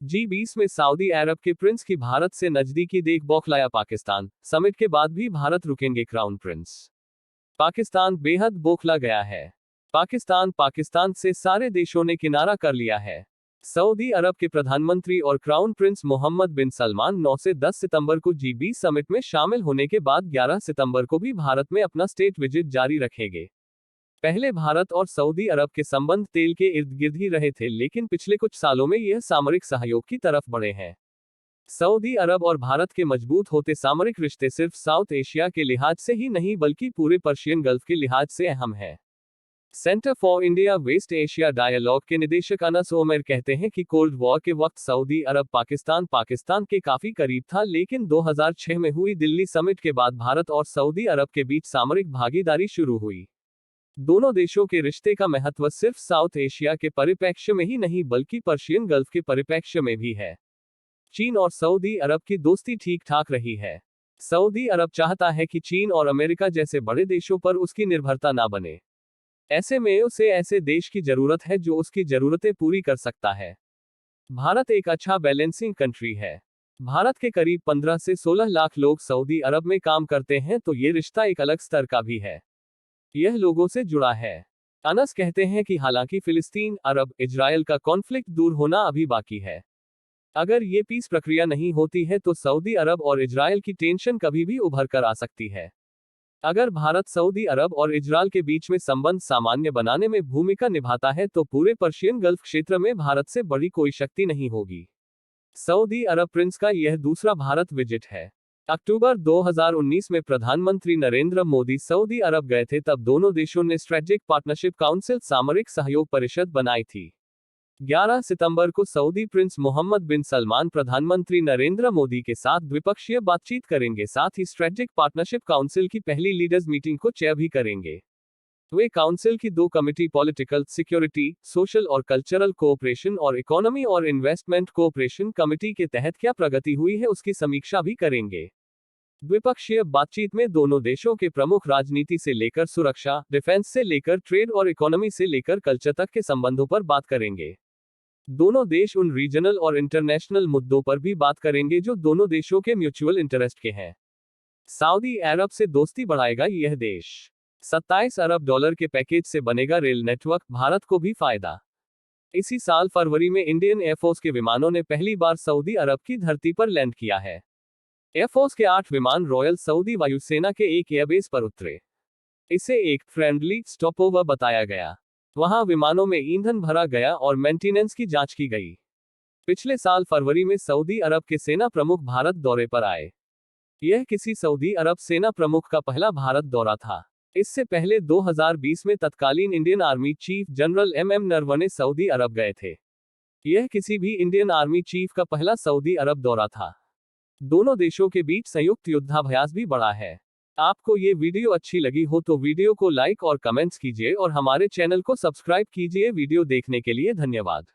G20 में Saudi अरब के Prince की भारत से नजदीकी देख बौखलाया पाकिस्तान, समिट के बाद भी भारत रुकेंगे क्राउन प्रिंस। पाकिस्तान बेहद बौखला गया है। पाकिस्तान से सारे देशों ने किनारा कर लिया है। सऊदी अरब के प्रधानमंत्री और क्राउन प्रिंस मोहम्मद बिन सलमान 9 से 10 सितंबर को G20 समिट में शामिल होने के बाद 11 सितंबर को भी भारत में अपना स्टेट विजिट जारी रखेंगे। पहले भारत और सऊदी अरब के संबंध तेल के इर्द गिर्द ही रहे थे, लेकिन पिछले कुछ सालों में यह सामरिक सहयोग की तरफ बढ़े हैं। सऊदी अरब और भारत के मजबूत होते सामरिक रिश्ते सिर्फ साउथ एशिया के लिहाज से ही नहीं बल्कि पूरे पर्शियन गल्फ के लिहाज से अहम है। Centre for India West Asia dialogue के निदेशक अनस ओमर कहते हैं कि कोल्ड वॉर के वक्त सऊदी अरब पाकिस्तान के काफी करीब था, लेकिन 2006 में हुई दिल्ली समिट के बाद भारत और सऊदी अरब के बीच सामरिक भागीदारी शुरू हुई। दोनों देशों के रिश्ते का महत्व सिर्फ साउथ एशिया के परिप्रेक्ष्य में ही नहीं बल्कि पर्शियन गल्फ के परिप्रेक्ष्य में भी है। चीन और सऊदी अरब की दोस्ती ठीक ठाक रही है। सऊदी अरब चाहता है कि चीन और अमेरिका जैसे बड़े देशों पर उसकी निर्भरता ना बने। ऐसे में उसे ऐसे देश की जरूरत है जो उसकी जरूरतें पूरी कर सकता है। भारत एक अच्छा बैलेंसिंग कंट्री है। भारत के करीब 15 से 16 लाख लोग सऊदी अरब में काम करते हैं, तो ये रिश्ता एक अलग स्तर का भी है। यह लोगों से जुड़ा है। अनस कहते हैं कि हालांकि फिलिस्तीन, अरब, इजरायल का कॉन्फ्लिक्ट दूर होना अभी बाकी है। अगर ये पीस प्रक्रिया नहीं होती है तो सऊदी अरब और इजरायल की टेंशन कभी भी उभर कर आ सकती है। अगर भारत सऊदी अरब और इजरायल के बीच में संबंध सामान्य बनाने में भूमिका निभाता है तो पूरे पर्शियन गल्फ क्षेत्र में भारत से बड़ी कोई शक्ति नहीं होगी। सऊदी अरब प्रिंस का यह दूसरा भारत विजिट है। अक्टूबर 2019 में प्रधानमंत्री नरेंद्र मोदी सऊदी अरब गए थे, तब दोनों देशों ने स्ट्रेटेजिक पार्टनरशिप काउंसिल सामरिक सहयोग परिषद बनाई थी। 11 सितंबर को सऊदी प्रिंस मोहम्मद बिन सलमान प्रधानमंत्री नरेंद्र मोदी के साथ द्विपक्षीय बातचीत करेंगे, साथ ही स्ट्रेटेजिक पार्टनरशिप काउंसिल की पहली लीडर्स मीटिंग को चेयर भी करेंगे। वे काउंसिल की 2 कमिटी पॉलिटिकल, सिक्योरिटी, सोशल और कल्चरल कोऑपरेशन और इकोनॉमी और इन्वेस्टमेंट कोऑपरेशन कमिटी के तहत क्या प्रगति हुई है उसकी समीक्षा भी करेंगे। द्विपक्षीय बातचीत में दोनों देशों के प्रमुख राजनीति से लेकर सुरक्षा, डिफेंस से लेकर ट्रेड और इकोनॉमी से लेकर कल्चर तक के संबंधों पर बात करेंगे। दोनों देश उन रीजनल और इंटरनेशनल मुद्दों पर भी बात करेंगे जो दोनों देशों के म्यूचुअल इंटरेस्ट के हैं। सऊदी अरब से दोस्ती बढ़ाएगा यह देश। 27 अरब डॉलर के पैकेज से बनेगा रेल नेटवर्क, भारत को भी फायदा। इसी साल फरवरी में इंडियन एयरफोर्स के विमानों ने पहली बार सऊदी अरब की धरती पर लैंड किया है। एयरफोर्स के 8 विमान रॉयल सऊदी वायुसेना के एक एयरबेस पर उतरे। इसे एक फ्रेंडली स्टॉपओवर बताया गया। वहां विमानों में ईंधन भरा गया और मेंटेनेंस की जांच की गई। पिछले साल फरवरी में सऊदी अरब के सेना प्रमुख भारत दौरे पर आए। यह किसी सऊदी अरब सेना प्रमुख का पहला भारत दौरा था। इससे पहले 2020 में तत्कालीन Indian army chief general MM Naravane सऊदी अरब गए थे। यह किसी भी इंडियन आर्मी चीफ का पहला सऊदी अरब दौरा था। दोनों देशों के बीच संयुक्त युद्धाभ्यास भी बढ़ा है। आपको ये वीडियो अच्छी लगी हो तो वीडियो को लाइक और कमेंट्स कीजिए और हमारे चैनल को सब्सक्राइब कीजिए। वीडियो देखने के लिए धन्यवाद।